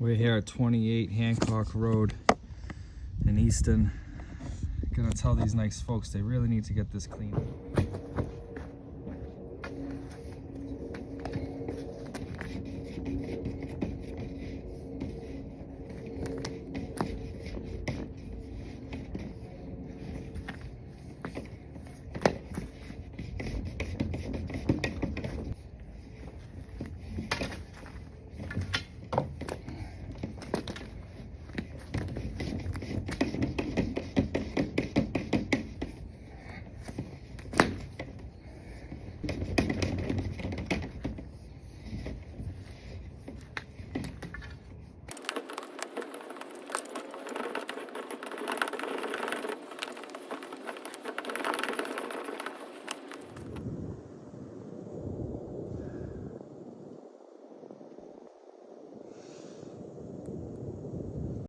We're here at 28 Hancock Road in Easton. Gonna tell these nice folks they really need to get this cleaned.